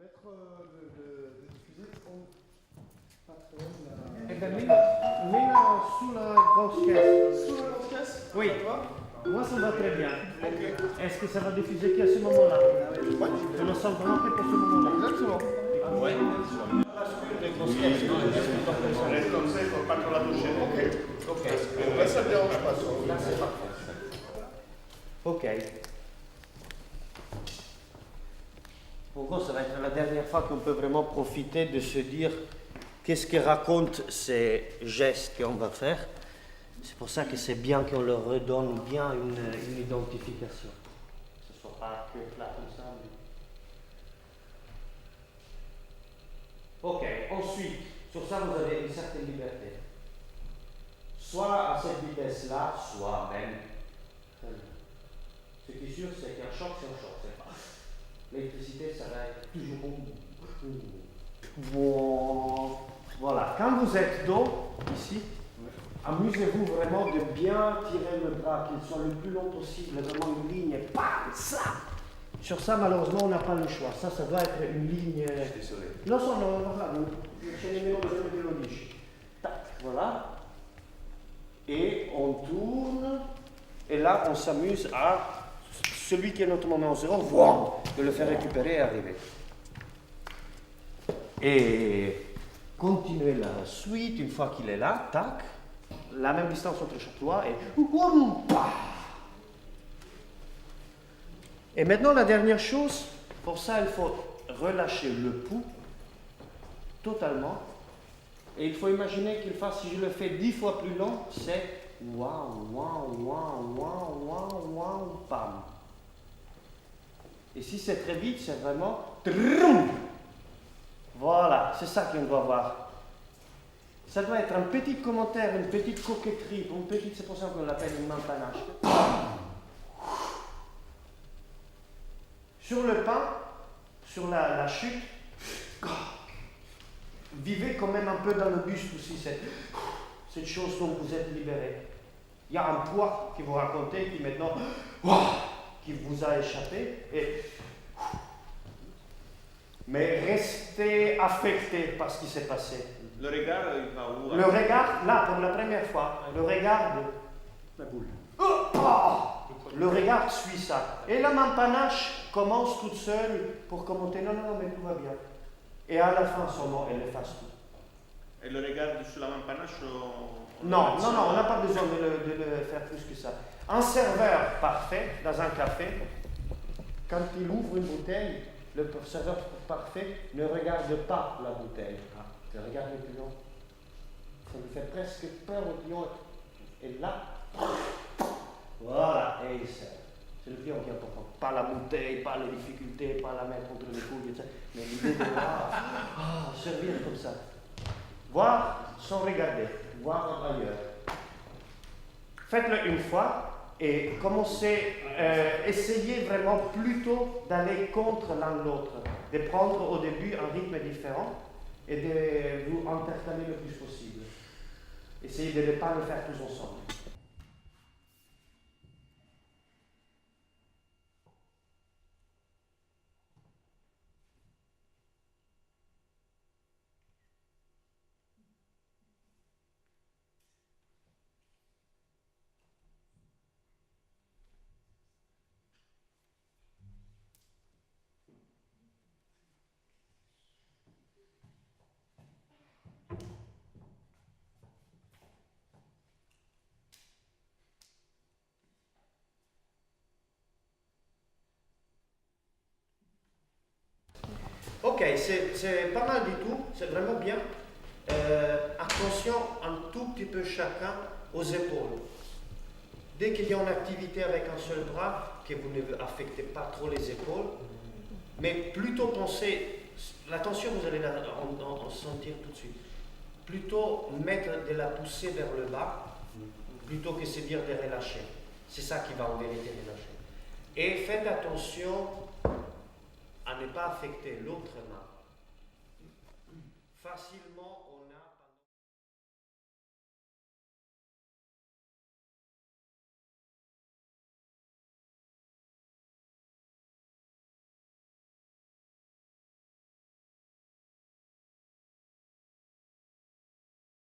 mettre de diffuser on patronne la... Eh ben, mets-la sous la grosse caisse. Sous la grosse caisse? Oui. Ça te va? Moi, ça me va très bien. Ok. Est-ce que ça va diffuser qu'à ce moment-là? Ouais. Je me sens vraiment prêt pour ce moment-là. Exactement. Ouais. Les grosses caisses. Reste comme ça, il faut pas qu'on la touche. Ok. Ok. Là, ça ne dérange pas. Là, c'est parfait. Ok. En gros, ça va être la dernière fois qu'on peut vraiment profiter de se dire qu'est-ce que racontent ces gestes qu'on va faire. C'est pour ça que c'est bien qu'on leur redonne bien une identification. Que ce ne soit pas que plat comme ça. Mais... Ok, ensuite, sur ça, vous avez une certaine liberté. Soit à cette vitesse-là, soit même. Ce qui est sûr, c'est qu'un choc, c'est un choc. C'est pas. L'électricité, ça va être toujours bon. Voilà. Quand vous êtes dos, ici, amusez-vous vraiment de bien tirer le bras, qu'il soit le plus long possible, vraiment une ligne, bam, ça. Sur ça, malheureusement, on n'a pas le choix. Ça doit être une ligne. Désolé. Non, voilà. Tac, voilà. Et on tourne. Et là, on s'amuse à celui qui est notre moment zéro, wow, de le faire récupérer et arriver. Et continuer la suite une fois qu'il est là, tac, la même distance entre chaque doigt et et maintenant la dernière chose, pour ça il faut relâcher le pouls totalement et il faut imaginer qu'il fasse, si je le fais 10 fois plus long, c'est waouh, waouh, waouh, waouh, waouh, waouh, pam. Et si c'est très vite, c'est vraiment voilà, c'est ça qu'on doit voir. Ça doit être un petit commentaire, une petite coquetterie, c'est pour ça qu'on l'appelle une main panache. Sur le pain, sur la chute, vivez quand même un peu dans le buste aussi, cette chose dont vous êtes libéré. Il y a un poids qui vous racontez, qui maintenant, qui vous a échappé, mais restez affecté par ce qui s'est passé. Le regard, il va où? Le regard, là, pour la première fois, le regard de La boule. le regard suit ça. Et la main panache commence toute seule pour commenter non, mais tout va bien. Et à la fin, seulement, elle efface tout. Et le regard sur la main panache? Non, on n'a pas besoin de le faire plus que ça. Un serveur parfait dans un café, quand il ouvre une bouteille, le serveur parfait ne regarde pas la bouteille. Il regarde le client. Ça lui fait presque peur au client. Et là, voilà, et il sert. C'est le client qui est important. Pas la bouteille, pas les difficultés, pas la mettre contre les couilles, etc. Mais l'idée de servir comme ça. Voir sans regarder, voir ailleurs. Faites-le une fois et commencez, essayez vraiment plutôt d'aller contre l'un l'autre, de prendre au début un rythme différent et de vous intercaler le plus possible. Essayez de ne pas le faire tous ensemble. Ok, c'est pas mal du tout, c'est vraiment bien. Attention un tout petit peu chacun aux épaules. Dès qu'il y a une activité avec un seul bras, que vous ne affectez pas trop les épaules, mais plutôt pensez, la tension vous allez en sentir tout de suite, plutôt mettre de la poussée vers le bas, plutôt que se dire de relâcher. C'est ça qui va en vérité relâcher. Et faites attention à ne pas affecter l'autre main. Facilement,